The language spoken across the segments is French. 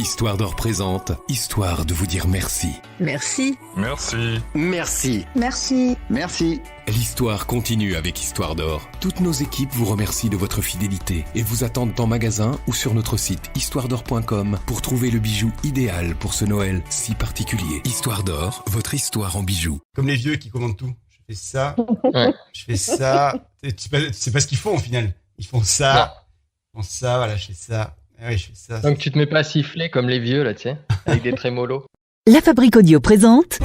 Histoire d'Or présente, histoire de vous dire merci. Merci. Merci. Merci. Merci. Merci. L'histoire continue avec Histoire d'Or. Toutes nos équipes vous remercient de votre fidélité et vous attendent en magasin ou sur notre site histoiredor.com pour trouver le bijou idéal pour ce Noël si particulier. Histoire d'Or, votre histoire en bijoux. Comme les vieux qui commandent tout. Je fais ça, Ouais. je fais ça. Tu sais pas ce qu'ils font au final. Ils font ça, ils font ça, voilà, je fais ça. Ah oui, je fais ça. Donc tu te mets pas à siffler comme les vieux là, tu sais, avec des trémolos. La Fabrique Audio présente.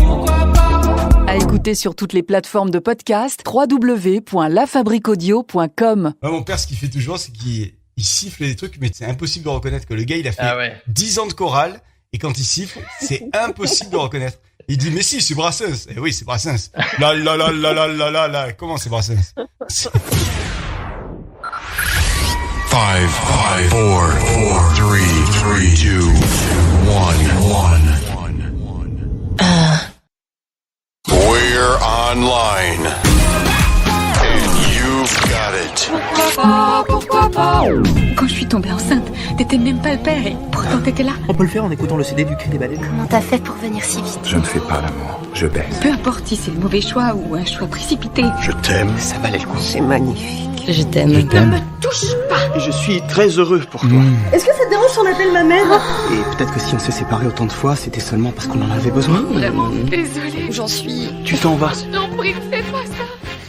À écouter sur toutes les plateformes de podcast, www.lafabriqueaudio.com. Moi, mon père, ce qu'il fait toujours, c'est qu'il siffle des trucs, mais c'est impossible de reconnaître que le gars, il a fait Ah ouais. 10 ans de chorale, et quand il siffle, c'est impossible de reconnaître. Il dit, mais si, c'est Brassens. Eh oui, c'est Brassens. La la la la la la la la. Comment c'est Brassens? 5, 4, 3, 2, 1. We're online. And you've got it. Quand je suis tombée enceinte, t'étais même pas le père et pourtant t'étais là. On peut le faire en écoutant le CD du Cri des Baleines. Comment t'as fait pour venir si vite? Je ne fais pas l'amour, je baise. Peu importe si c'est le mauvais choix ou un choix précipité. Je t'aime. Ça valait le coup. C'est magnifique. Je t'aime. Ne me touche pas. Et je suis très heureux pour toi. Est-ce que ça te dérange si on appelle ma mère? Et peut-être que si on s'est séparés autant de fois, c'était seulement parce qu'on en avait besoin. Vraiment désolée. J'en suis... Tu t'en vas. Non, prie, fais pas ça.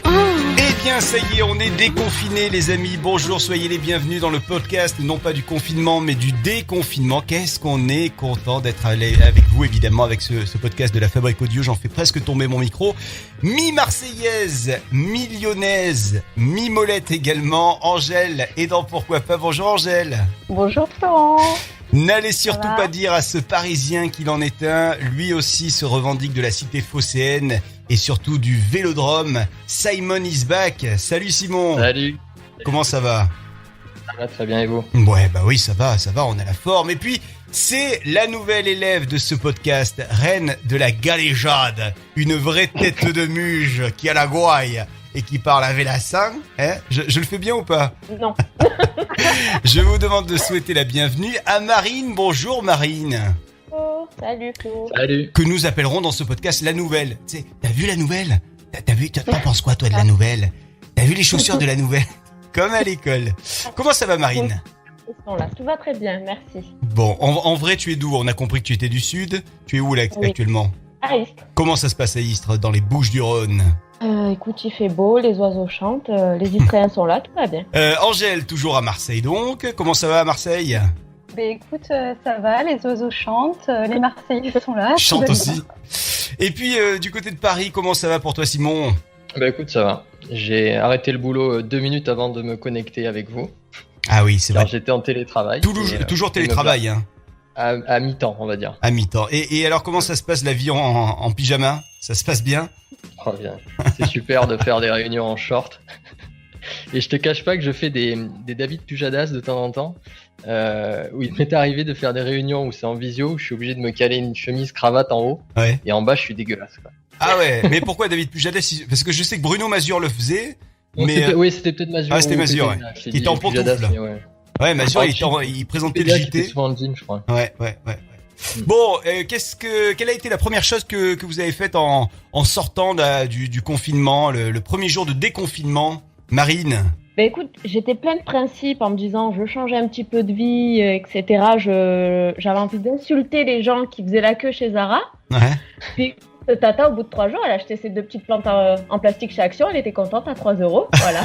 Eh bien, ça y est, on est déconfinés, les amis. Bonjour, soyez les bienvenus dans le podcast, non pas du confinement, mais du déconfinement. Qu'est-ce qu'on est content d'être avec vous, évidemment, avec ce podcast de la Fabrique Audio. J'en fais presque tomber mon micro. Mi-marseillaise, mi-lyonnaise, mi-molette également. Angèle est dans Pourquoi pas. Bonjour Angèle. Bonjour Florent. N'allez surtout pas dire à ce Parisien qu'il en est un. Lui aussi se revendique de la cité phocéenne et surtout du Vélodrome. Simon is back. Salut Simon. Salut. Comment ça va? Ça va très bien et vous? Ouais, bah oui, ça va, on a la forme. Et puis, c'est la nouvelle élève de ce podcast, reine de la galéjade, une vraie tête de muge qui a la gouaille et qui parle avec la sang. Hein, je le fais bien ou pas? Non. Je vous demande de souhaiter la bienvenue à Marine. Bonjour Marine. Oh, salut Flo. Salut. Que nous appellerons dans ce podcast la nouvelle. Tu sais, t'as vu la nouvelle? T'as vu, t'en penses quoi toi de la nouvelle? T'as vu les chaussures de la nouvelle? Comme à l'école. Comment ça va Marine? Ils sont là. Tout va très bien, merci. Bon, en vrai, tu es d'où? On a compris que tu étais du Sud. Tu es où là Oui. actuellement? À Istres. Comment ça se passe à Istres, dans les Bouches-du-Rhône? Écoute, il fait beau, les oiseaux chantent, les Israéliens sont là, tout va bien. Angèle, toujours à Marseille donc. Comment ça va à Marseille? Écoute, ça va, les oiseaux chantent, les Marseillais sont là. Chante aussi. Et puis, du côté de Paris, comment ça va pour toi Simon? Bah écoute, ça va. J'ai arrêté le boulot 2 minutes avant de me connecter avec vous. Ah oui, c'est Car vrai. j'étais en télétravail. Toujours télétravail, hein. À mi-temps, on va dire. À mi-temps. Et alors, comment ça se passe la vie en pyjama? Ça se passe bien? Oh, bien. C'est super de faire des réunions en short. Et je te cache pas que je fais des David Pujadas de temps en temps. Où il m'est arrivé de faire des réunions où c'est en visio, où je suis obligé de me caler une chemise cravate en haut. Ouais. Et en bas, je suis dégueulasse, quoi. Ah ouais, mais pourquoi David Pujadas? Parce que je sais que Bruno Mazur le faisait. Donc, Mais oui, c'était peut-être Mazur. Ah, c'était ou Mazur, peut-être ouais. je t'ai Il était en dit Pujadas, pantoufles, là. mais ouais. Ouais, Mazur, Oh, il présentait le Pujadas, JT. c'était souvent en jean, je crois. Ouais. Bon, quelle a été la première chose que vous avez faite en sortant du confinement, le premier jour de déconfinement, Marine? Bah écoute, j'étais plein de principes en me disant je veux changer un petit peu de vie, etc. J'avais envie d'insulter les gens qui faisaient la queue chez Zara. Ouais. Puis Tata, au bout de 3 jours, elle a acheté ses 2 petites plantes en plastique chez Action, elle était contente à 3 €. Voilà.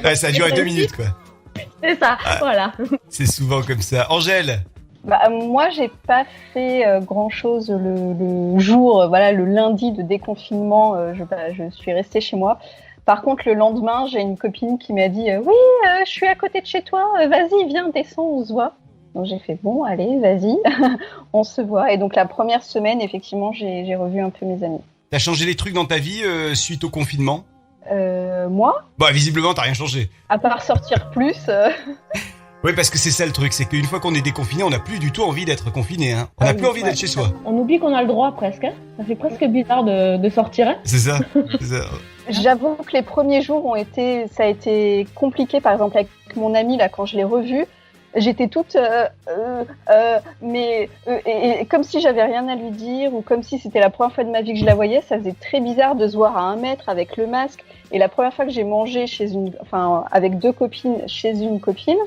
Ouais, ça a duré 2 minutes, quoi. C'est ça, voilà. C'est souvent comme ça. Angèle? Moi, j'ai pas fait grand-chose le jour, le lundi de déconfinement, je suis restée chez moi. Par contre, le lendemain, j'ai une copine qui m'a dit oui, je suis à côté de chez toi, vas-y, viens, descends, on se voit. Donc j'ai fait bon, allez, vas-y, on se voit. Et donc la première semaine, effectivement, j'ai revu un peu mes amis. T'as changé des trucs dans ta vie suite au confinement? Moi, Bah, visiblement, t'as rien changé. à part sortir plus, Oui, parce que c'est ça le truc, c'est qu'une fois qu'on est déconfiné, on n'a plus du tout envie d'être confiné, hein. On n'a plus envie d'être chez soi. On oublie qu'on a le droit presque. Hein. Ça fait presque bizarre de sortir. Hein. C'est ça. C'est ça. j'avoue que les premiers jours ça a été compliqué. Par exemple, avec mon ami, là, quand je l'ai revu, j'étais toute, et comme si j'avais rien à lui dire ou comme si c'était la première fois de ma vie que je la voyais. Ça faisait très bizarre de se voir à 1 mètre avec le masque. Et la première fois que j'ai mangé avec 2 copines chez une copine,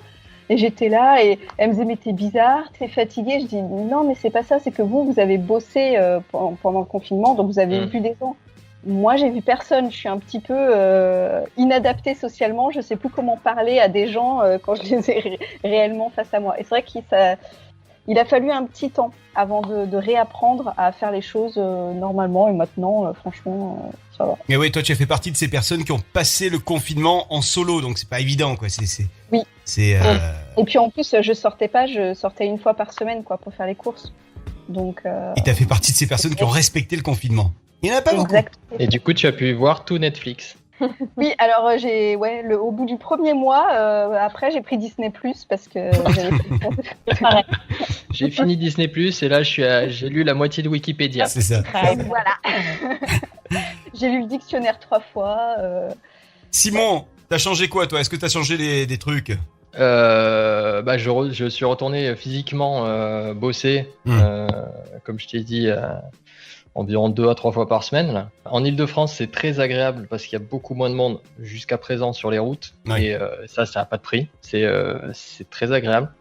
et j'étais là et elle me disait mais t'es bizarre, t'es fatiguée. Je dis non mais c'est pas ça, c'est que vous avez bossé pendant le confinement, donc vous avez vu des gens. Moi, j'ai vu personne. Je suis un petit peu inadaptée socialement. Je sais plus comment parler à des gens quand je les ai réellement face à moi. Et c'est vrai qu'il a fallu un petit temps avant de réapprendre à faire les choses normalement. Et maintenant, franchement, ça va. Mais oui, toi, tu as fait partie de ces personnes qui ont passé le confinement en solo, donc c'est pas évident, quoi. Oui. Et puis en plus, je sortais pas. Je sortais 1 fois par semaine, quoi, pour faire les courses. Donc. Et t'as fait partie de ces personnes qui ont respecté le confinement. Il n'y en a pas beaucoup. Et du coup, tu as pu voir tout Netflix. Oui, alors au bout du premier mois, après j'ai pris Disney+ parce que j'avais J'ai fini Disney+ et là j'ai lu la moitié de Wikipédia. C'est ça. Voilà. J'ai lu le dictionnaire 3 fois. Simon, t'as changé quoi toi ? Est-ce que t'as changé des trucs ? Je suis retourné physiquement bosser, comme je t'ai dit. Environ 2 à 3 fois par semaine. Là. En Ile-de-France, c'est très agréable parce qu'il y a beaucoup moins de monde jusqu'à présent sur les routes. Ouais. Et ça n'a pas de prix. C'est très agréable.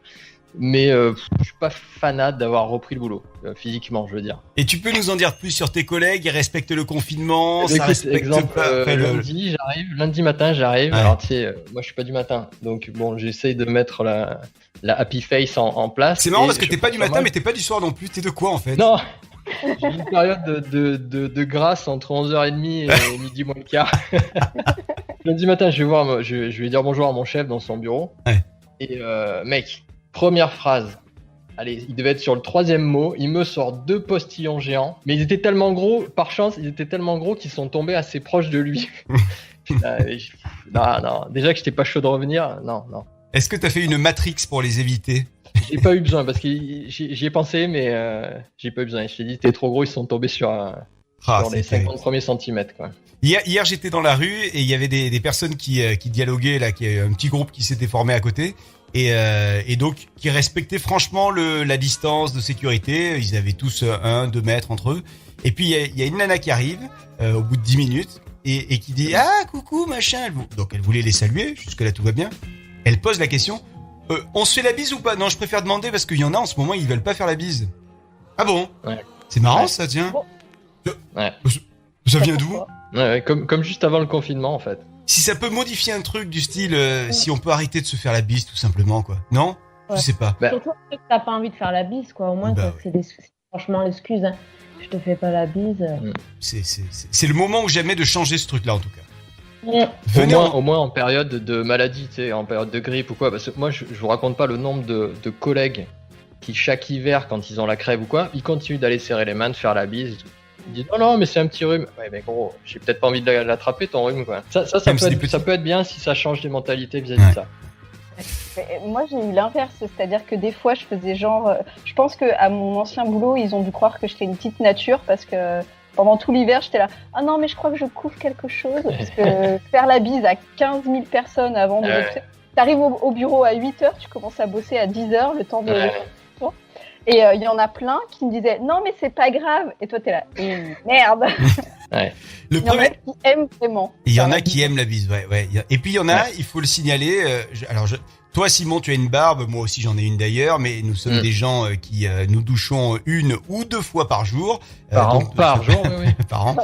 Mais je suis pas fanat d'avoir repris le boulot, physiquement, je veux dire. Et tu peux nous en dire plus sur tes collègues ? Ils respectent le confinement ? Ça respecte pas lundi matin, j'arrive. Ouais. Alors tu sais, moi je suis pas du matin. Donc bon, j'essaye de mettre la happy face en place. C'est marrant parce que t'es pas du matin, mais t'es pas du soir non plus. T'es de quoi en fait ? Non. J'ai une période de grâce entre 11h30 et midi moins le quart. Lundi matin, je vais dire bonjour à mon chef dans son bureau. Ouais. Et mec, première phrase. Allez, il devait être sur le 3e mot. Il me sort 2 postillons géants. Mais ils étaient tellement gros, par chance, qu'ils sont tombés assez proches de lui. Non. Déjà que j'étais pas chaud de revenir, non. Est-ce que t'as fait une Matrix pour les éviter ? J'ai pas eu besoin parce que j'y ai pensé, mais j'ai pas eu besoin. Je t'ai dit, t'es trop gros, ils sont tombés sur les 50 premiers centimètres, quoi. Hier, j'étais dans la rue et il y avait des personnes qui dialoguaient là, qui un petit groupe qui s'était formé à côté et donc qui respectaient franchement la distance de sécurité. Ils avaient tous 1-2 mètres entre eux. Et puis il y a une nana qui arrive au bout de 10 minutes et qui dit coucou machin. Donc elle voulait les saluer, jusque là tout va bien. Elle pose la question. On se fait la bise ou pas ? Non, je préfère demander parce qu'il y en a en ce moment, ils veulent pas faire la bise. Ah bon ? Ouais. C'est marrant ça, tiens. Ouais. Ça vient d'où ? Ouais, comme juste avant le confinement en fait. Si ça peut modifier un truc du style, si on peut arrêter de se faire la bise tout simplement, quoi. Non ? Ouais. Je sais pas. Surtout que t'as pas envie de faire la bise, quoi. Au moins, c'est franchement l'excuse. Hein. Je te fais pas la bise. C'est le moment ou jamais de changer ce truc-là en tout cas. Au moins en période de maladie, tu sais, en période de grippe ou quoi. Parce que moi, je vous raconte pas le nombre de collègues qui, chaque hiver, quand ils ont la crève ou quoi, ils continuent d'aller serrer les mains, de faire la bise. Ils disent non, mais c'est un petit rhume. Ouais, mais gros, j'ai peut-être pas envie de l'attraper ton rhume, quoi. Ça peut être bien si ça change les mentalités vis-à-vis de ça. Moi, j'ai eu l'inverse, c'est-à-dire que des fois, je faisais genre. Je pense qu'à mon ancien boulot, ils ont dû croire que j'étais une petite nature parce que. Pendant tout l'hiver, j'étais là. Ah non, mais je crois que je couvre quelque chose. Parce que faire la bise à 15 000 personnes avant de. T'arrives au bureau à 8h, tu commences à bosser à 10h, le temps de. Et il y en a plein qui me disaient non, mais c'est pas grave. Et toi, t'es là. Merde. Ouais. Il y en a qui aiment vraiment. Il y en a qui aiment la bise, ouais. Et puis il y en a, il faut le signaler. Toi, Simon, tu as une barbe. Moi aussi, j'en ai une d'ailleurs. Mais nous sommes des gens qui nous douchons 1 ou 2 fois par jour. Par jour, oui. Par an.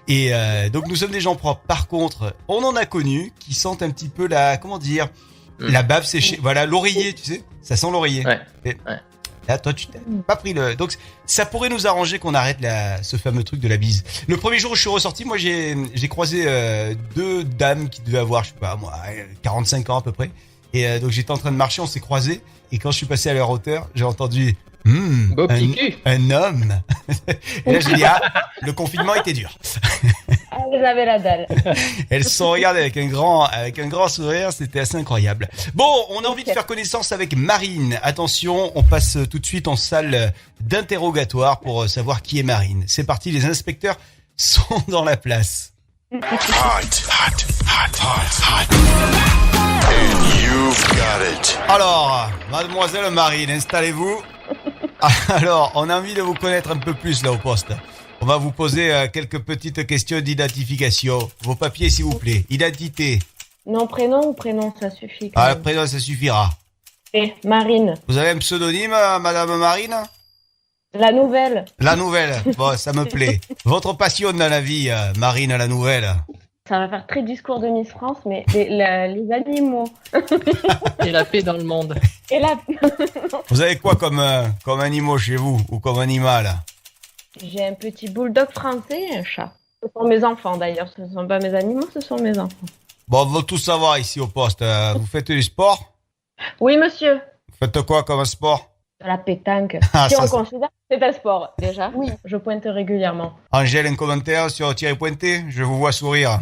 Et donc, nous sommes des gens propres. Par contre, on en a connu qui sentent un petit peu la bave séchée. Voilà, l'oreiller, tu sais. Ça sent l'oreiller. Ouais. Là, toi, tu t'es pas pris le. Donc, ça pourrait nous arranger qu'on arrête ce fameux truc de la bise. Le premier jour où je suis ressorti, moi, j'ai croisé 2 dames qui devaient avoir, je sais pas, moi, 45 ans à peu près. Et donc, j'étais en train de marcher, on s'est croisés. Et quand je suis passé à leur hauteur, j'ai entendu un homme. Et là, j'ai dit le confinement était dur. Elles avaient la dalle. Elles se sont regardées avec un grand sourire, c'était assez incroyable. Bon, on a envie de faire connaissance avec Marine. Attention, on passe tout de suite en salle d'interrogatoire pour savoir qui est Marine. C'est parti, les inspecteurs sont dans la place. Hot. And you've got it. Alors, mademoiselle Marine, installez-vous. Alors, on a envie de vous connaître un peu plus là au poste. On va vous poser quelques petites questions d'identification. Vos papiers, s'il vous plaît. Identité. Non, prénom ou prénom, ça suffit. quand Ah, même. le prénom, ça suffira. Et Marine. Vous avez un pseudonyme, madame Marine? La nouvelle. La nouvelle. Bon, ça me plaît. Votre passion dans la vie, Marine, la nouvelle. Ça va faire très discours de Miss France, mais les animaux. Et la paix dans le monde. Et là, Vous avez quoi comme animaux chez vous ou comme animal? j'ai un petit bulldog français et un chat. Ce sont mes enfants d'ailleurs, ce ne sont pas mes animaux, ce sont mes enfants. Bon, on veut tout savoir ici au poste. Vous faites du sport? Oui, monsieur. Vous faites quoi comme sport? De la pétanque. Ah, si ça, on c'est- considère que c'est un sport, déjà. Oui, je pointe régulièrement. Angèle, un commentaire sur Thierry Pointé? Je vous vois sourire.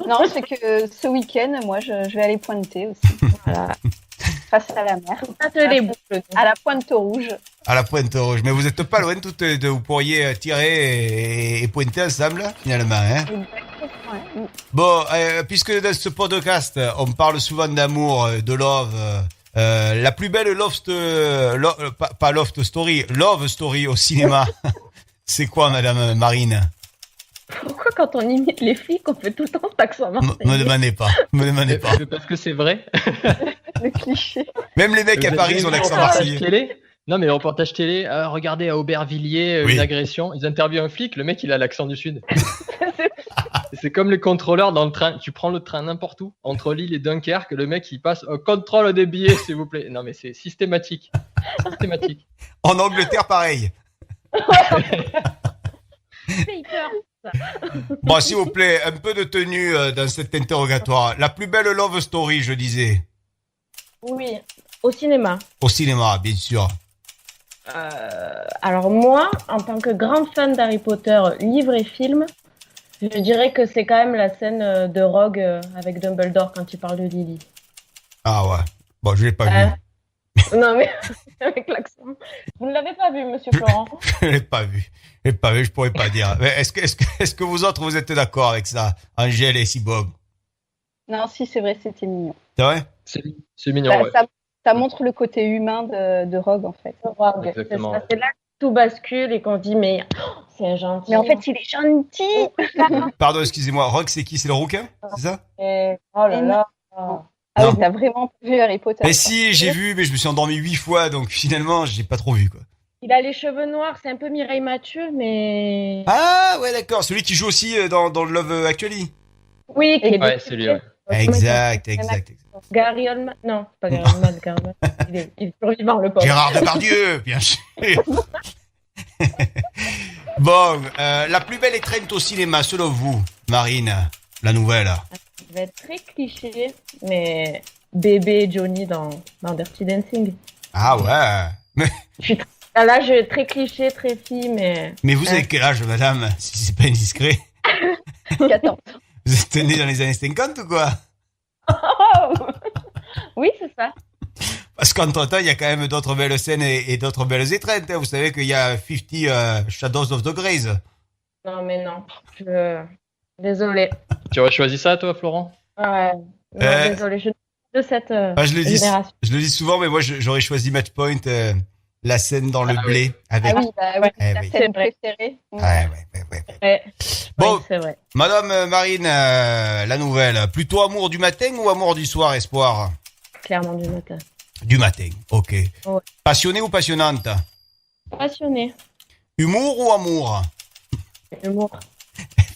Non, c'est que ce week-end, moi, je vais aller pointer aussi. Voilà. Face à la mer. Tâte les boucles. À la Pointe Rouge. À la Pointe Rouge. Mais vous n'êtes pas loin toutes les deux. Vous pourriez tirer et pointer ensemble, finalement. Hein? Ouais. Bon, puisque dans ce podcast, on parle souvent d'amour, de love. La plus belle pas love story, love story au cinéma. C'est quoi, madame Marine? Pourquoi quand on imite les flics, on fait tout le temps cet accent marseillais? Me demandez pas. Me demandez pas. Parce que c'est vrai. Le cliché. Même les mecs à Paris, ils ont l'accent marseillais. Télé. Non, mais le reportage télé, regardez à Aubervilliers, Oui. une agression. Ils interviewent un flic, le mec, il a l'accent du Sud. C'est comme les contrôleurs dans le train. Tu prends le train n'importe où, entre Lille et Dunkerque, le mec, il passe contrôle des billets, s'il vous plaît. Non, mais c'est systématique. Systématique. En Angleterre, pareil. fait peur. Bon, s'il vous plaît, un peu de tenue dans cet interrogatoire. La plus belle love story, je disais. Oui, au cinéma. Au cinéma, bien sûr. Alors moi, en tant que grande fan d'Harry Potter, livre et film, je dirais que c'est quand même la scène de Rogue avec Dumbledore quand il parle de Lily. Ah ouais. Bon, je l'ai pas vu. Non mais avec l'accent. Vous ne l'avez pas vu, Monsieur Florent? Je l'ai pas vu. Je l'ai pas vu, je pourrais pas dire. Mais est-ce que vous autres, vous êtes d'accord avec ça, Angèle et Cyborg? Non, si, c'est vrai, c'était mignon. C'est vrai? C'est mignon, Bah, ouais. ça montre le côté humain de Rogue, en fait. Rogue, Exactement. c'est ça, c'est là que tout bascule et qu'on dit mais c'est un gentil. Mais en fait, il est gentil. Pardon, excusez-moi. Rogue, c'est qui? C'est le rouquin? C'est ça? Et- oh là là. Ah Non. oui, t'as vraiment vu Harry Potter. Mais si, j'ai vu, mais je me suis endormi 8 fois, donc finalement, j'ai pas trop vu, quoi. Il a les cheveux noirs, c'est un peu Mireille Mathieu, mais... Ah, ouais, d'accord. Celui qui joue aussi dans le Love Actually. Oui, qui est Ouais, c'est lui, ouais. Exact. Gary Oldman. Non, c'est pas Gary Oldman, Gary Oldman. Il est toujours vivant, le pauvre. Gérard Depardieu, bien sûr. Bon, la plus belle étreinte au cinéma, selon vous, Marine, la nouvelle. Je vais être très cliché, mais bébé et Johnny dans Dirty Dancing. Ah ouais. Ah, là, je vais très cliché, très fille, mais... Mais vous avez quel âge, madame, si c'est pas indiscret? 14. Vous êtes né dans les années 50 ou quoi? Oh oui, c'est ça. Parce qu'entre-temps, il y a quand même d'autres belles scènes et d'autres belles étreintes. Hein. Vous savez qu'il y a 50 Shadows of the Greys. Non, mais non. Désolée. Tu aurais choisi ça, toi, Florent? Ouais. Non, désolée, je suis de cette Je le génération. dis souvent, mais moi, j'aurais choisi Matchpoint, la scène dans le blé. Avec... Ah oui, bah oui, Eh ta oui. scène préférée. Ouais. Ouais. Bon, Oui, c'est vrai. Madame Marine, la nouvelle. Plutôt amour du matin ou amour du soir, espoir? Clairement du matin. Du matin, ok. Ouais. Passionnée ou passionnante? Passionnée. Humour ou amour? Humour.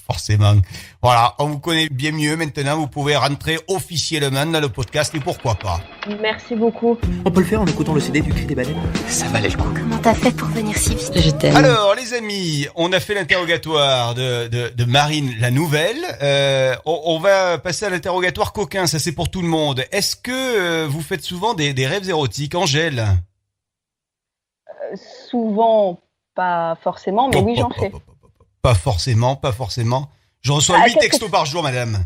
Forcément. Voilà, on vous connaît bien mieux maintenant. Vous pouvez rentrer officiellement dans le podcast et pourquoi pas. Merci beaucoup. On peut le faire en écoutant le CD du Cri des baleines. Ça valait le coup. Comment t'as fait pour venir si vite? Je t'aime. Alors, les amis, on a fait l'interrogatoire de Marine, la nouvelle. On va passer à l'interrogatoire coquin. Ça, c'est pour tout le monde. Est-ce que vous faites souvent des rêves érotiques, Angèle? Souvent, pas forcément, mais oui, j'en fais. Pas forcément. Je reçois 8 textos par jour, madame.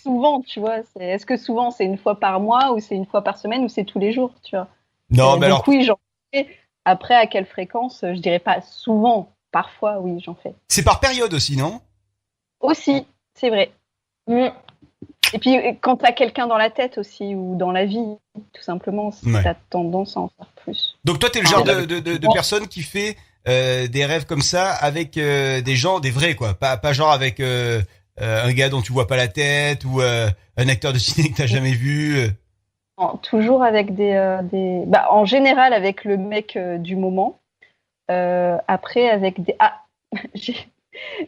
Souvent, tu vois. Est-ce que souvent, c'est une fois par mois, ou c'est une fois par semaine, ou c'est tous les jours, tu vois? Non, mais donc alors, oui, j'en fais. Après, à quelle fréquence? Je dirais pas souvent. Parfois, oui, j'en fais. c'est par période aussi, non? Aussi, c'est vrai. Et puis, quand t'as quelqu'un dans la tête aussi, ou dans la vie, tout simplement, t'as tendance à en faire plus. Donc toi, t'es le genre de personne qui fait des rêves comme ça avec des gens, des vrais, quoi. Pas genre avec un gars dont tu vois pas la tête ou un acteur de ciné que t'as jamais vu. Non, toujours avec en général, avec le mec du moment. Après, avec des... Ah, j'ai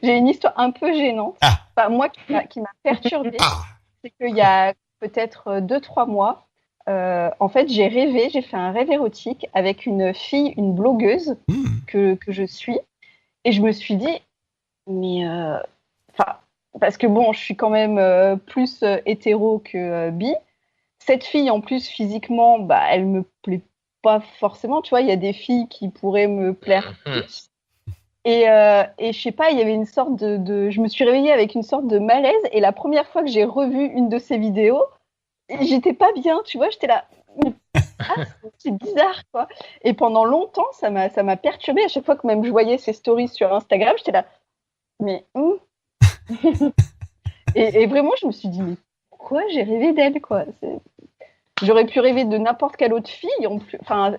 une histoire un peu gênante. Enfin, moi, qui m'a perturbée. C'est qu'il y a peut-être 2-3 mois, en fait, j'ai fait un rêve érotique avec une fille, une blogueuse que je suis. Et je me suis dit, mais... parce que bon, je suis quand même plus hétéro que bi. Cette fille, en plus, physiquement, elle me plaît pas forcément. Tu vois, il y a des filles qui pourraient me plaire plus. Et je sais pas, il y avait une sorte je me suis réveillée avec une sorte de malaise. Et la première fois que j'ai revu une de ces vidéos, j'étais pas bien, tu vois, j'étais là. C'est bizarre, quoi. Et pendant longtemps, ça m'a perturbée. À chaque fois que même je voyais ses stories sur Instagram, j'étais là. Mais et vraiment, je me suis dit, mais pourquoi j'ai rêvé d'elle, quoi. J'aurais pu rêver de n'importe quelle autre fille,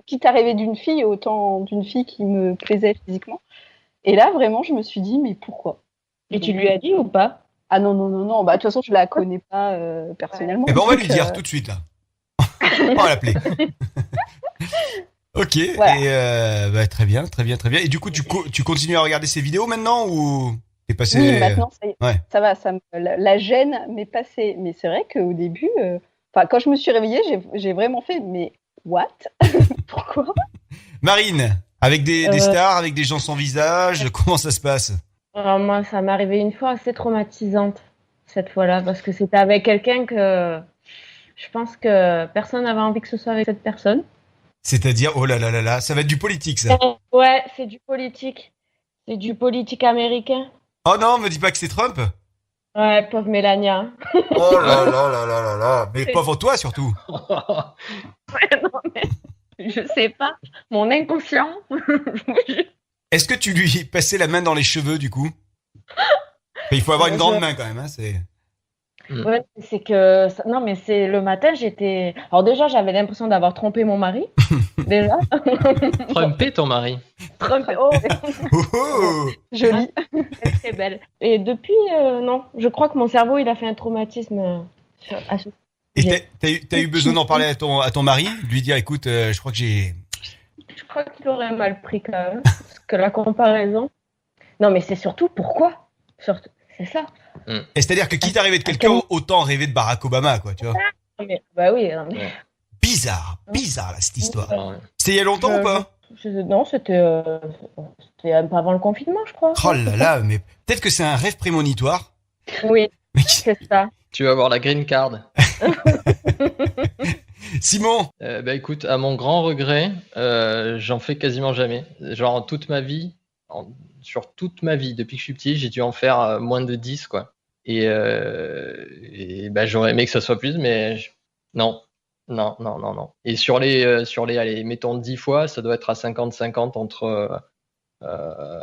quitte à rêver d'une fille, autant d'une fille qui me plaisait physiquement. Et là, vraiment, je me suis dit, mais pourquoi? Et tu lui as dit ou pas? Ah non. De toute façon, je la connais pas personnellement. On va lui dire tout de suite, là. On va l'appeler. Ok, voilà. Et très bien. Et du coup, tu continues à regarder ces vidéos maintenant ou t'es passé... Oui, maintenant, ça va, la gêne m'est passée. Mais c'est vrai qu'au début, quand je me suis réveillée, j'ai vraiment fait, mais what? Pourquoi? Marine, avec des stars, avec des gens sans visage, comment ça se passe? Alors moi, ça m'est arrivé une fois assez traumatisante, cette fois-là, parce que c'était avec quelqu'un que je pense que personne n'avait envie que ce soit avec cette personne. C'est-à-dire, oh là là là là, ça va être du politique, ça. Ouais, c'est du politique. C'est du politique américain. Oh non, me dis pas que c'est Trump. Ouais, pauvre Mélania. Oh là là là là là là. Mais pauvre toi, surtout. Ouais, non, mais je sais pas. Mon inconscient. Est-ce que tu lui passais la main dans les cheveux, du coup? Il faut avoir une grande main, quand même, hein, c'est... Ouais, c'est que... Non, mais c'est le matin, j'étais... Alors déjà, j'avais l'impression d'avoir trompé mon mari. Déjà. Trompé ton mari. Trompé, oh. Jolie. Très belle. Et depuis, non. Je crois que mon cerveau, il a fait un traumatisme. Et t'as eu besoin d'en parler à ton mari? Lui dire, écoute, je crois que j'ai... Je crois qu'il aurait mal pris quand même. Parce que la comparaison... Non, mais c'est surtout pourquoi. Surtout, c'est ça. Et c'est-à-dire que quitte à rêver de quelqu'un, autant rêver de Barack Obama, quoi, tu vois. Bah oui. Mais... Bizarre, là, cette histoire. C'était il y a longtemps ou pas? Non, c'était un peu avant le confinement, je crois. Oh là là, mais peut-être que c'est un rêve prémonitoire. Oui, c'est ça. Tu vas avoir la green card. Simon. Écoute, à mon grand regret, j'en fais quasiment jamais. Genre toute ma vie, sur toute ma vie, depuis que je suis petit, j'ai dû en faire moins de 10, quoi. Et j'aurais aimé que ça soit plus, mais non. Et sur les allez, mettons 10 fois, ça doit être à 50-50 entre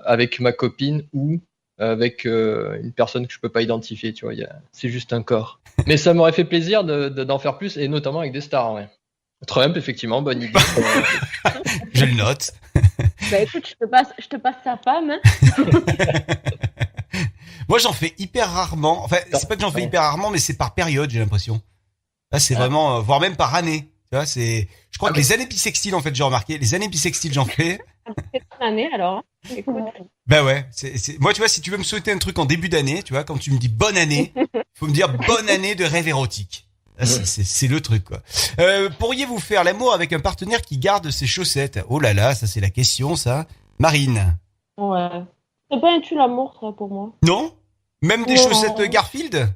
avec ma copine ou avec une personne que je peux pas identifier, tu vois. C'est juste un corps. Mais ça m'aurait fait plaisir d'en faire plus, et notamment avec des stars, ouais. Trump, effectivement, bonne idée. Je le note. Écoute, je te passe sa femme. Hein. Moi, j'en fais hyper rarement. Enfin, c'est pas que j'en fais hyper rarement, mais c'est par période, j'ai l'impression. Là, c'est vraiment, voire même par année. Tu vois, je crois que les années bissextiles, en fait, j'ai remarqué. Les années bissextiles, j'en fais. C'est une année, alors. Écoute. Bah ouais. Moi, tu vois, si tu veux me souhaiter un truc en début d'année, tu vois, quand tu me dis bonne année, faut me dire bonne année de rêve érotique. Là, c'est le truc, quoi. Pourriez-vous faire l'amour avec un partenaire qui garde ses chaussettes? Oh là là, ça, c'est la question, ça. Marine. Ouais. C'est pas un tue l'amour, ça, pour moi. Non? Même des chaussettes Garfield?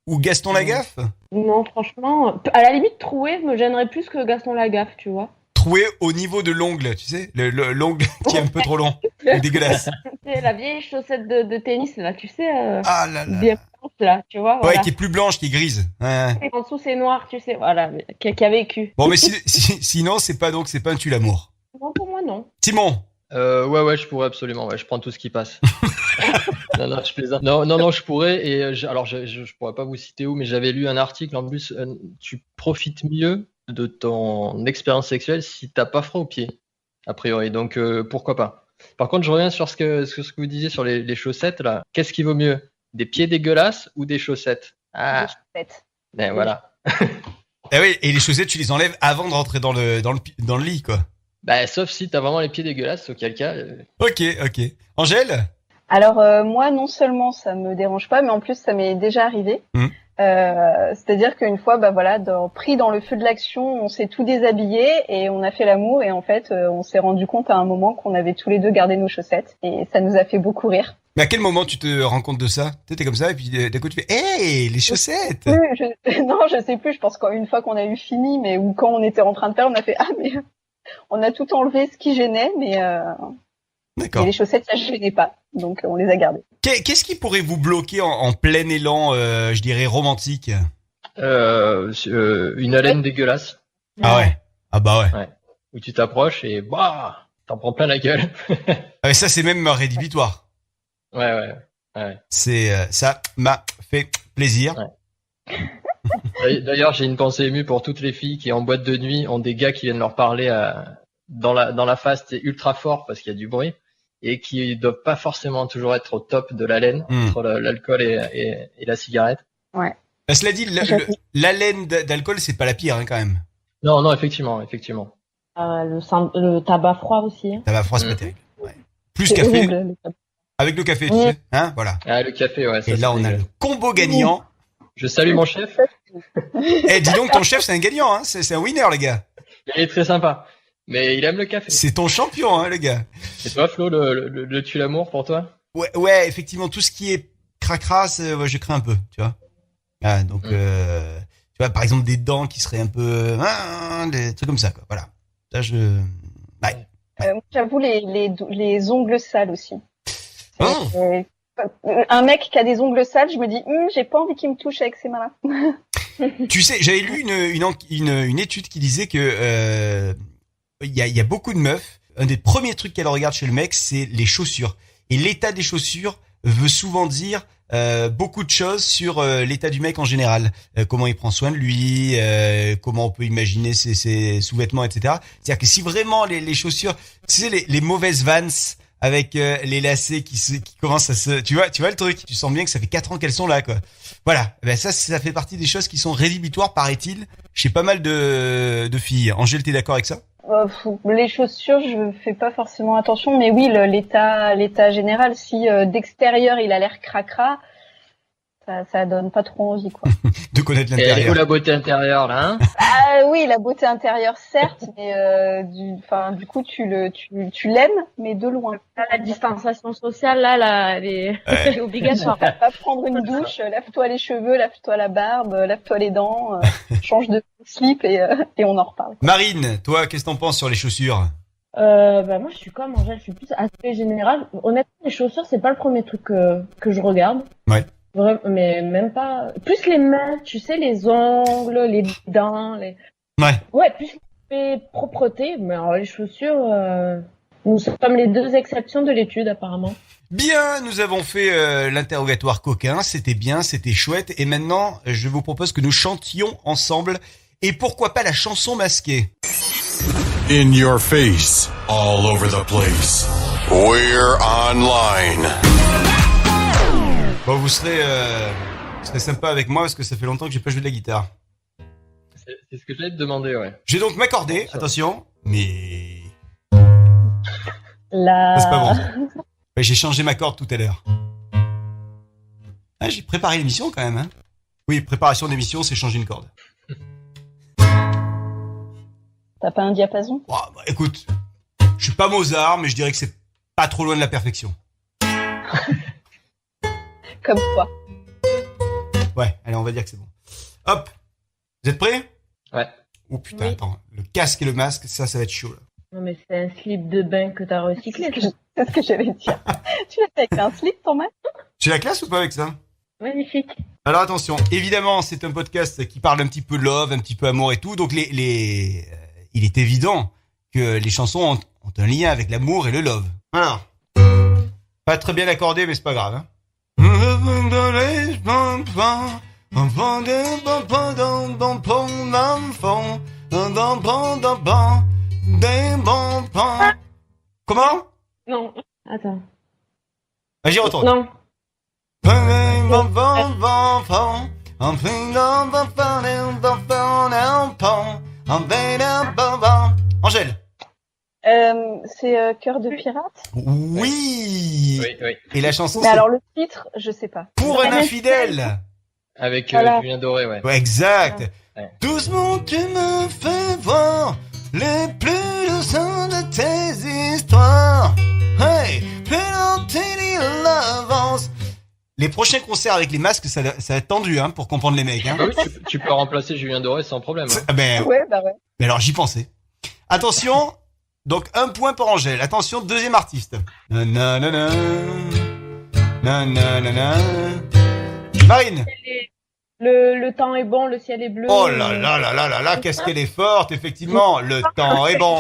Ou Gaston Lagaffe? Non, franchement, à la limite, trouer me gênerait plus que Gaston Lagaffe, tu vois. Trouer au niveau de l'ongle, tu sais, l'ongle qui est un peu trop long, dégueulasse. C'est la vieille chaussette de tennis, là, tu sais. Ah là là. Bien blanche, là, tu vois. Ouais, voilà. qui est plus blanche, qui est grise. Ouais. Et en dessous, c'est noir, tu sais, voilà, qui a vécu. Bon, mais sinon, c'est pas un tue l'amour. Non, pour moi, non. Simon. Ouais, je pourrais absolument, ouais, je prends tout ce qui passe. Non, je plaisante. Non, je pourrais. Et je pourrais pas vous citer où, mais j'avais lu un article en plus. Tu profites mieux de ton expérience sexuelle si t'as pas froid aux pieds, a priori. Donc pourquoi pas. Par contre, je reviens sur ce que vous disiez sur les chaussettes là. Qu'est-ce qui vaut mieux, des pieds dégueulasses ou des chaussettes? Des chaussettes. Voilà. Ah oui, et les chaussettes, tu les enlèves avant de rentrer dans le lit, quoi. Bah, sauf si t'as vraiment les pieds dégueulasses, auquel cas. Ok. Angèle? Alors moi, non seulement ça me dérange pas, mais en plus ça m'est déjà arrivé. C'est-à-dire qu'une fois, pris dans le feu de l'action, on s'est tout déshabillé et on a fait l'amour et en fait, on s'est rendu compte à un moment qu'on avait tous les deux gardé nos chaussettes et ça nous a fait beaucoup rire. Mais à quel moment tu te rends compte de ça? T'es comme ça et puis d'un coup tu fais hey, les chaussettes. Non, je sais plus. Je pense qu'une fois qu'on a eu fini, ou quand on était en train de faire, on a fait mais on a tout enlevé ce qui gênait, mais D'accord. Et les chaussettes ça gênait pas, donc on les a gardées. Qu'est-ce qui pourrait vous bloquer en plein élan, je dirais romantique? Une haleine dégueulasse. Ah ouais. Ah bah ouais. Où tu t'approches et t'en prends plein la gueule. Ah mais ça c'est même rédhibitoire. Ouais. C'est ça m'a fait plaisir. Ouais. D'ailleurs, j'ai une pensée émue pour toutes les filles qui en boîte de nuit ont des gars qui viennent leur parler dans la face, c'est ultra fort parce qu'il y a du bruit et qui doivent pas forcément toujours être au top de l'haleine entre l'alcool et la cigarette. Ouais. Cela dit, l'haleine d'alcool c'est pas la pire quand même. Non, effectivement. Le tabac froid aussi. Tabac froid c'est pas terrible. Ouais. Plus café. Horrible, avec le café, tu sais, hein, voilà. Ah, le café, ouais. Ça, et là, on a le combo gagnant. Je salue mon chef. Dis donc, ton chef, c'est un gagnant, hein. C'est un winner, les gars. Il est très sympa. Mais il aime le café. C'est ton champion, hein, le gars. Et toi, Flo, le tue l'amour pour toi? Ouais, effectivement, tout ce qui est cracrasse, je crains un peu, tu vois. Ah, donc, tu vois, par exemple, des dents qui seraient un peu, des trucs comme ça, quoi. Voilà. Ça, ouais. J'avoue, les ongles sales aussi. Un mec qui a des ongles sales, je me dis, j'ai pas envie qu'il me touche avec ses mains-là. Tu sais, j'avais lu une étude qui disait que il y a beaucoup de meufs. Un des premiers trucs qu'elles regardent chez le mec, c'est les chaussures. Et l'état des chaussures veut souvent dire beaucoup de choses sur l'état du mec en général. Comment il prend soin de lui, comment on peut imaginer ses sous-vêtements, etc. C'est-à-dire que si vraiment les chaussures, tu sais, les mauvaises Vans avec les lacets qui commencent à se... Tu vois le truc. Tu sens bien que ça fait 4 ans qu'elles sont là, quoi. Voilà. Ben ça fait partie des choses qui sont rédhibitoires, paraît-il, chez pas mal de filles. Angèle, t'es d'accord avec ça? Les chaussures, je fais pas forcément attention, mais oui, l'état général, si d'extérieur il a l'air cracra, ça donne pas trop envie, quoi. De connaître l'intérieur. Et elle est où la beauté intérieure, là, hein? Ah oui, la beauté intérieure, certes, mais du coup, tu l'aimes, mais de loin. La distanciation sociale, là, elle est obligatoire. Pas prendre une douche, lave-toi les cheveux, lave-toi la barbe, lave-toi les dents, change de slip et on en reparle. Marine, toi, qu'est-ce que t'en penses sur les chaussures? Moi, je suis comme Angèle, je suis plus aspect général. Honnêtement, les chaussures, c'est pas le premier truc que je regarde. Ouais. Vraiment, mais même pas. Plus les mains, tu sais, les ongles, les dents, Ouais, plus les propreté, mais alors les chaussures, nous sommes les deux exceptions de l'étude, apparemment. Bien, nous avons fait l'interrogatoire coquin, c'était bien, c'était chouette, et maintenant, je vous propose que nous chantions ensemble, et pourquoi pas la chanson masquée. In your face, all over the place. We're online. Bon, vous serez sympa avec moi parce que ça fait longtemps que j'ai pas joué de la guitare. C'est ce que j'allais te demander, ouais. J'ai donc m'accorder, attention, mais... La... C'est pas bon. Ouais, j'ai changé ma corde tout à l'heure. Ah, j'ai préparé l'émission quand même, hein. Oui, préparation d'émission, c'est changer une corde. T'as pas un diapason? Oh, bah, écoute, je suis pas Mozart, mais je dirais que c'est pas trop loin de la perfection. Comme quoi. Ouais, allez, on va dire que c'est bon. Hop, vous êtes prêts? Ouais. Oh putain, Oui. attends, le casque et le masque, ça va être chaud là. Non, mais c'est un slip de bain que t'as recyclé. C'est ce que j'allais dire. Tu l'as fait avec un slip, ton masque? J'ai la classe ou pas avec ça? Magnifique. Alors attention, évidemment, c'est un podcast qui parle un petit peu love, un petit peu amour et tout, donc il est évident que les chansons ont un lien avec l'amour et le love. Alors, Pas très bien accordé, mais c'est pas grave. Hein. Comment? Non, attends. Vas-y, retourne. Non. Angèle. C'est Cœur de pirate. Oui. Et la chanson, mais alors le titre, je sais pas. Pour un infidèle. Avec Julien Doré, ouais. Ouais, exact. Ouais. Doucement, tu me fais voir les plus douces de tes histoires. Hey, l'avance. Les prochains concerts avec les masques, ça va être tendu, hein, pour comprendre les mecs. Hein. Bah oui, tu peux remplacer Julien Doré sans problème. Hein. Ben, ouais. Mais alors, j'y pensais. Attention, donc 1 point pour Angèle. Attention, deuxième artiste. Nanana. Nanana. Marine. Le temps est bon, le ciel est bleu. Oh là là là là là là, qu'est-ce qu'elle est forte, effectivement. Le temps est bon.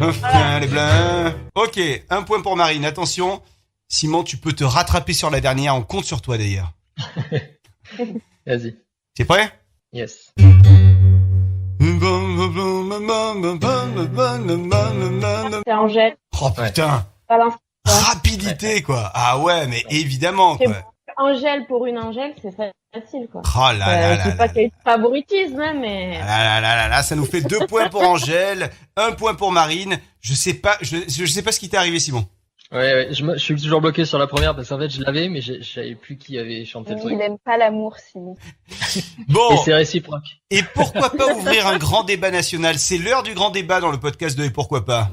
Enfin, les blancs. Ok, 1 point pour Marine. Attention, Simon, tu peux te rattraper sur la dernière. On compte sur toi d'ailleurs. Vas-y. T'es prêt? Yes. C'est Angèle. Oh putain. Ouais. Rapidité quoi. Ah ouais, mais évidemment quoi. Angèle pour une Angèle, c'est facile quoi. Oh là là là. C'est pas qu'il y a eu de favoritisme, hein, mais. Là, ça nous fait 2 points pour Angèle, 1 point pour Marine. Je sais pas ce qui t'est arrivé, Simon. Ouais, je suis toujours bloqué sur la première parce qu'en fait je l'avais, mais je savais plus qui avait chanté le truc. Il aime pas l'amour, Simon. Bon. Et c'est réciproque. Et pourquoi pas ouvrir un grand débat national? C'est l'heure du grand débat dans le podcast de Et pourquoi pas.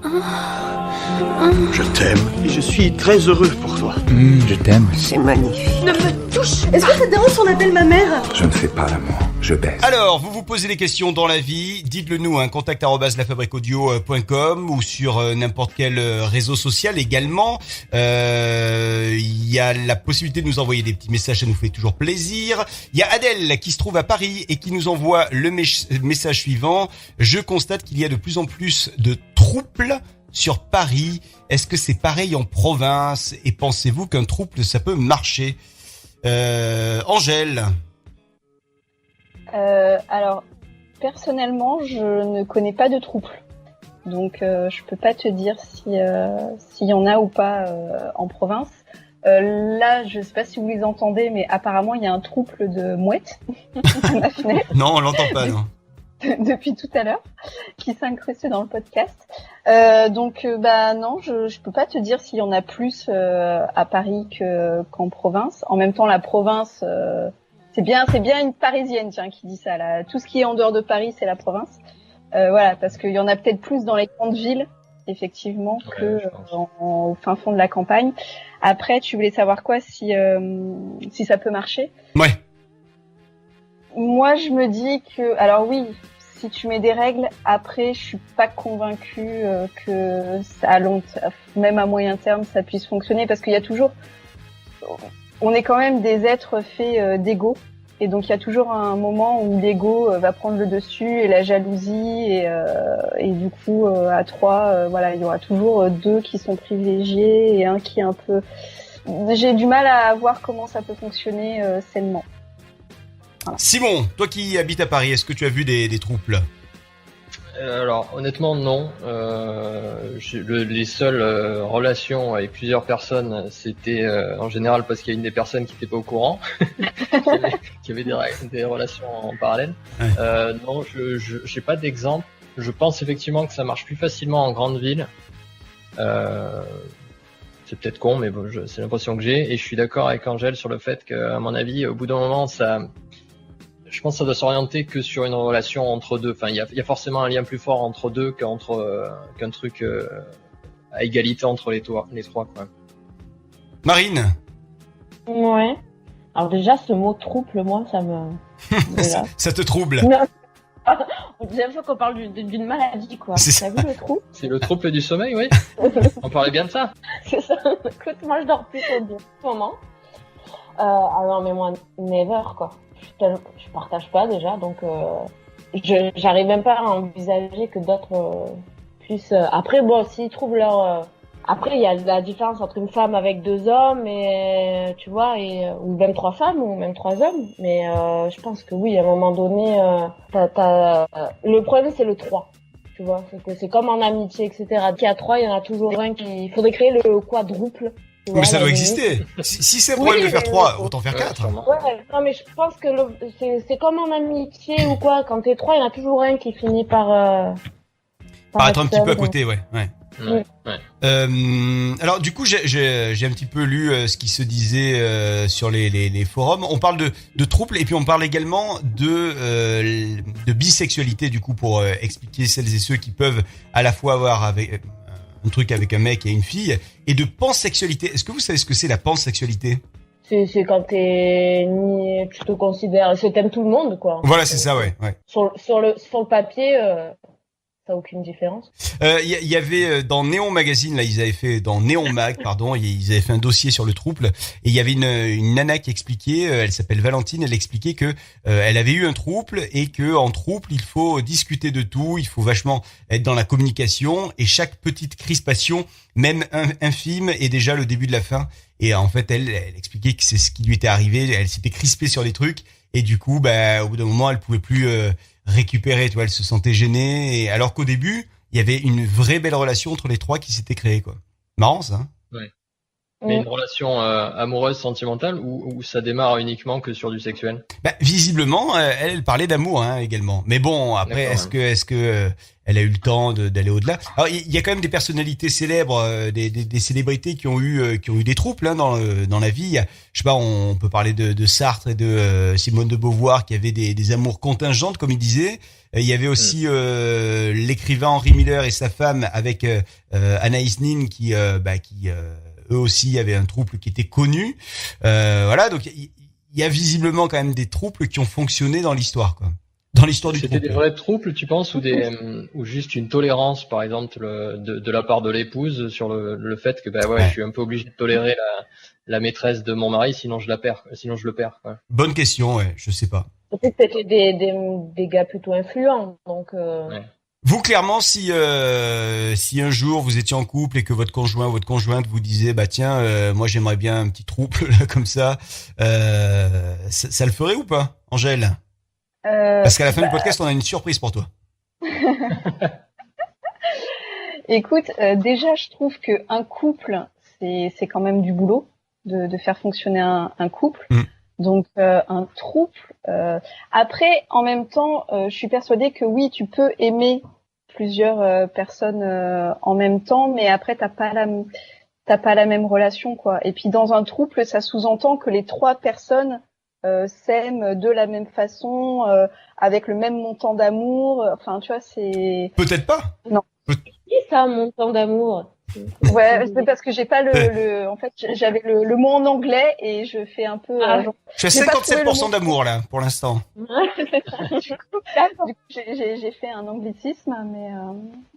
Je t'aime et je suis très heureux pour toi. Je t'aime. C'est magnifique. Ne me touche. Est-ce que ça te dérange si on appelle ma mère? Je ne fais pas l'amour, je baise. Alors, vous vous posez des questions dans la vie, dites-le nous, hein, contact@lafabriquaudio.com ou sur n'importe quel réseau social également. Il y a la possibilité de nous envoyer des petits messages, ça nous fait toujours plaisir. Il y a Adèle qui se trouve à Paris et qui nous envoie le message suivant. Je constate qu'il y a de plus en plus de troubles sur Paris. Est-ce que c'est pareil en province? Et pensez-vous qu'un trouble, ça peut marcher? Angèle. Alors, personnellement, je ne connais pas de trouble. Donc, je peux pas te dire s'il y en a ou pas en province. Là, je sais pas si vous les entendez, mais apparemment, il y a un trouble de mouettes à ma fenêtre. Non, on l'entend pas, non. Depuis tout à l'heure, qui s'est incrusté dans le podcast. Donc, non, je peux pas te dire s'il y en a plus à Paris qu'en province. En même temps, la province, c'est bien une Parisienne, tiens, qui dit ça. Là, tout ce qui est en dehors de Paris, c'est la province. Voilà, parce qu'il y en a peut-être plus dans les grandes villes, effectivement, que au fin fond de la campagne. Après, tu voulais savoir quoi, si ça peut marcher? Ouais. Moi, je me dis que, alors oui, si tu mets des règles, après, je suis pas convaincue que à même à moyen terme, ça puisse fonctionner, parce qu'il y a toujours, on est quand même des êtres faits d'ego, et donc il y a toujours un moment où l'ego va prendre le dessus et la jalousie, et du coup, à 3, voilà, il y aura toujours 2 qui sont privilégiés et un qui est un peu. J'ai du mal à voir comment ça peut fonctionner sainement. Voilà. Simon, toi qui habites à Paris, est-ce que tu as vu des troubles? Alors honnêtement non. Les seules relations avec plusieurs personnes, c'était en général parce qu'il y a une des personnes qui n'était pas au courant, qui avait des relations en parallèle. Ouais. Non, je n'ai pas d'exemple. Je pense effectivement que ça marche plus facilement en grande ville. C'est peut-être con, mais bon, c'est l'impression que j'ai. Et je suis d'accord avec Angèle sur le fait qu'à mon avis, au bout d'un moment, je pense que ça doit s'orienter que sur une relation entre deux. Enfin, il y a forcément un lien plus fort entre deux qu'un truc à égalité entre les trois, quoi. Marine. Ouais. Alors déjà, ce mot trouble, moi, ça me. ça te trouble. Non. On dirait qu'on parle d'une maladie, quoi. T'as vu le trouble? C'est le trouble du sommeil, oui. On parlait bien de ça. C'est ça. Écoute, moi, je dors plutôt bien en ce moment. Ah non, mais moi, never, quoi. Je partage pas déjà, donc j'arrive même pas à envisager que d'autres puissent. Après, bon, s'ils trouvent leur Après, il y a la différence entre une femme avec 2 hommes et, tu vois, ou même 3 femmes ou même 3 hommes. Mais je pense que oui, à un moment donné, le problème, c'est le 3. Tu vois, c'est comme en amitié, etc. Qu'il y a 3, il y en a toujours un qui... Il faudrait créer le quadruple. Mais ça doit exister. Si c'est le problème de faire 3, autant faire 4. Ouais, non, mais je pense que c'est comme en amitié ou quoi. Quand t'es 3, il y en a toujours un qui finit par être un petit peu à côté, ouais. Ouais. Alors du coup, j'ai un petit peu lu ce qui se disait sur les forums. On parle de trouble et puis on parle également de bisexualité, du coup, pour expliquer celles et ceux qui peuvent à la fois avoir avec un truc avec un mec et une fille, et de pansexualité. Est-ce que vous savez ce que c'est la pansexualité ? C'est quand tu te considères, t'aimes tout le monde, quoi. Voilà, c'est ça, ouais. Sur le papier, ça n'a aucune différence. Il y avait dans Néon Magazine, là, Néon Mag, pardon, ils avaient fait un dossier sur le trouble, et il y avait une nana qui expliquait, elle s'appelle Valentine, elle expliquait que elle avait eu un trouble et que en trouble, il faut discuter de tout, il faut vachement être dans la communication, et chaque petite crispation, même infime, est déjà le début de la fin. Et en fait, elle expliquait que c'est ce qui lui était arrivé, elle s'était crispée sur des trucs, et du coup, au bout d'un moment, elle pouvait plus récupérer, tu vois, elle se sentait gênée, et alors qu'au début, il y avait une vraie belle relation entre les 3 qui s'était créée, quoi. Marrant, ça. Ouais. Mais une relation amoureuse, sentimentale, ou ça démarre uniquement que sur du sexuel ? Visiblement, elle parlait d'amour, également. Mais bon, après, est-ce que elle a eu le temps d'aller au-delà ? Alors, il y a quand même des personnalités célèbres, des célébrités qui ont eu des troubles dans la vie. Je sais pas, on peut parler de Sartre et de Simone de Beauvoir qui avaient des amours contingentes, comme il disait. Il y avait aussi l'écrivain Henri Miller et sa femme avec Anaïs Nin qui eux aussi avaient un trouble qui était connu. Voilà, donc il y a visiblement quand même des troubles qui ont fonctionné dans l'histoire, quoi. Dans l'histoire du trouble. C'était des vrais troubles, tu penses, ou juste une tolérance, par exemple, de la part de l'épouse sur le fait que je suis un peu obligé de tolérer la maîtresse de mon mari, sinon je le perds. Quoi. Bonne question, ouais, je sais pas. Peut-être que c'était des gars plutôt influents, donc. Ouais. Vous, clairement, si un jour vous étiez en couple et que votre conjoint ou votre conjointe vous disait, tiens, moi j'aimerais bien un petit trouble là comme ça le ferait ou pas, Angèle ? Parce qu'à la fin du podcast, on a une surprise pour toi. Écoute, déjà, je trouve que un couple, c'est quand même du boulot de faire fonctionner un couple. Donc un trouble. Après, en même temps, je suis persuadée que oui, tu peux aimer plusieurs personnes en même temps, mais après t'as pas la même relation, quoi. Et puis dans un trouble, ça sous-entend que les 3 personnes s'aiment de la même façon, avec le même montant d'amour. Enfin, tu vois, c'est. Peut-être pas. Non. Qui ça, montant d'amour? Ouais, c'est parce que j'ai pas en fait, j'avais le mot en anglais et je fais un peu. Je suis à 57% d'amour là, pour l'instant. Du coup, j'ai fait un anglicisme, mais.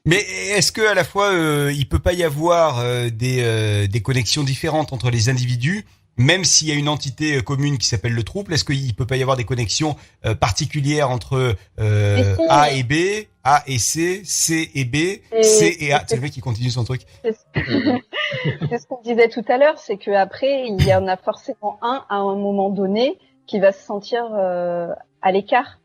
Mais est-ce que à la fois il peut pas y avoir des connexions différentes entre les individus, même s'il y a une entité commune qui s'appelle le trouble? Est-ce qu'il peut pas y avoir des connexions particulières entre A et B, A et C, C et B, C et A? C'est le mec qui continue son truc. C'est ce qu'on disait tout à l'heure, c'est que après il y en a forcément un à un moment donné qui va se sentir à l'écart.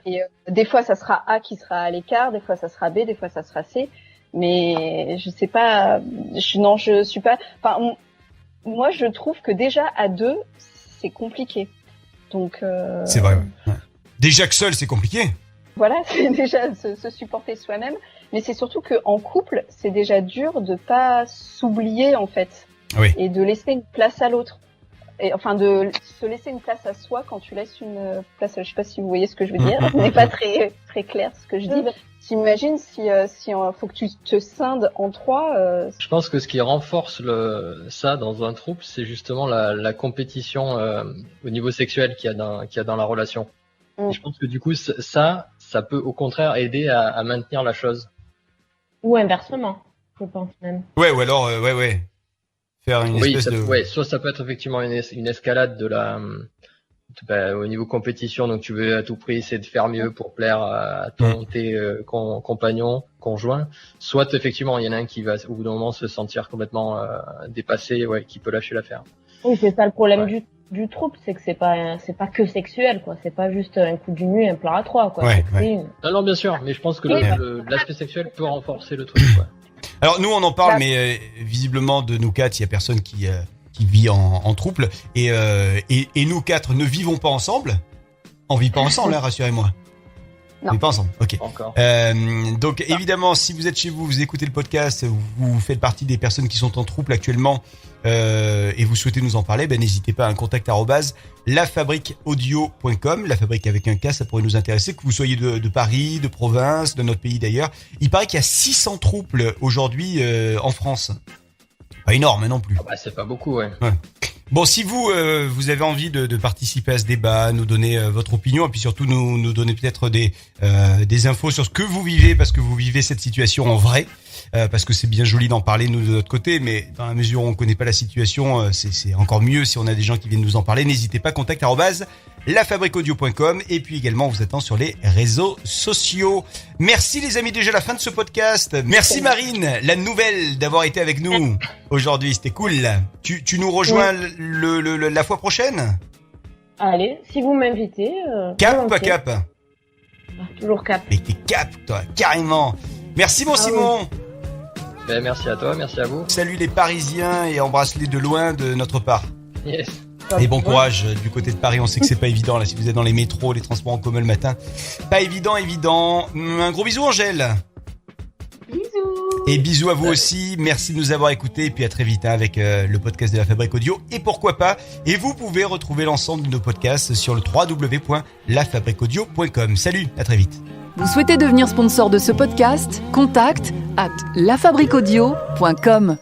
Et des fois ça sera A qui sera à l'écart, des fois ça sera B, des fois ça sera C. Mais je sais pas, je suis pas. Enfin, moi, je trouve que déjà à 2, c'est compliqué. Donc. C'est vrai. Ouais. Déjà que seul, c'est compliqué. Voilà, c'est déjà se supporter soi-même, mais c'est surtout que en couple, c'est déjà dur de pas s'oublier en fait, et de laisser une place à l'autre. Et enfin de se laisser une place à soi quand tu laisses une place. Je sais pas si vous voyez ce que je veux dire. Ce n'est pas très clair ce que je dis. T'imagines si faut que tu te scindes en 3. Je pense que ce qui renforce ça dans un trouble, c'est justement la compétition au niveau sexuel qu'il y a dans la relation. Et je pense que du coup ça peut au contraire aider à maintenir la chose. Ou inversement, je pense même. Ouais, ou alors faire une espèce de. Ouais, soit ça peut être effectivement une escalade au niveau compétition, donc tu veux à tout prix essayer de faire mieux pour plaire à tes compagnons, conjoints. Soit effectivement, il y en a un qui va au bout d'un moment se sentir complètement dépassé, qui peut lâcher l'affaire. Oui, c'est ça le problème du trouble, c'est que c'est pas que sexuel, quoi. C'est pas juste un coup du nu et un plan à trois, quoi. Non, bien sûr, mais je pense que l'aspect sexuel peut renforcer le truc, quoi. Alors nous on en parle, mais visiblement de nous quatre, il y a personne qui vit en trouble, et nous quatre ne vivons pas ensemble. On vit pas ensemble, là, rassurez-moi. Non. On vit pas ensemble, ok. Encore. Donc évidemment, si vous êtes chez vous, vous écoutez le podcast, vous faites partie des personnes qui sont en trouble actuellement, et vous souhaitez nous en parler, n'hésitez pas à un contact @lafabriqueaudio.com, la fabrique avec un K, ça pourrait nous intéresser, que vous soyez de Paris, de province, de notre pays d'ailleurs. Il paraît qu'il y a 600 troubles aujourd'hui en France. Pas énorme non plus. C'est pas beaucoup, ouais. Bon, si vous avez envie de participer à ce débat, nous donner votre opinion, et puis surtout nous donner peut-être des infos sur ce que vous vivez, parce que vous vivez cette situation en vrai, parce que c'est bien joli d'en parler nous de notre côté, mais dans la mesure où on connaît pas la situation, c'est encore mieux si on a des gens qui viennent nous en parler. N'hésitez pas, contact @lafabriqueaudio.com, et puis également on vous attend sur les réseaux sociaux. Merci les amis, déjà la fin de ce podcast. Merci Marine, la nouvelle, d'avoir été avec nous aujourd'hui, c'était cool. Tu nous rejoins la fois prochaine? Allez, si vous m'invitez. Cap ou pas cap? Toujours cap. Mais t'es cap, toi, carrément. Merci mon Simon. Oui. Merci à toi, merci à vous. Salut les Parisiens et embrasse-les de loin de notre part. Yes. Et bon courage du côté de Paris, on sait que c'est pas évident là, si vous êtes dans les métros, les transports en commun le matin. Pas évident. Un gros bisou Angèle. Bisous. Et bisous à vous aussi, merci de nous avoir écoutés, et puis à très vite avec le podcast de la Fabrique Audio, et pourquoi pas, et vous pouvez retrouver l'ensemble de nos podcasts sur le www.lafabriqueaudio.com. Salut, à très vite. Vous souhaitez devenir sponsor de ce podcast ? Contact @lafabriqueaudio.com.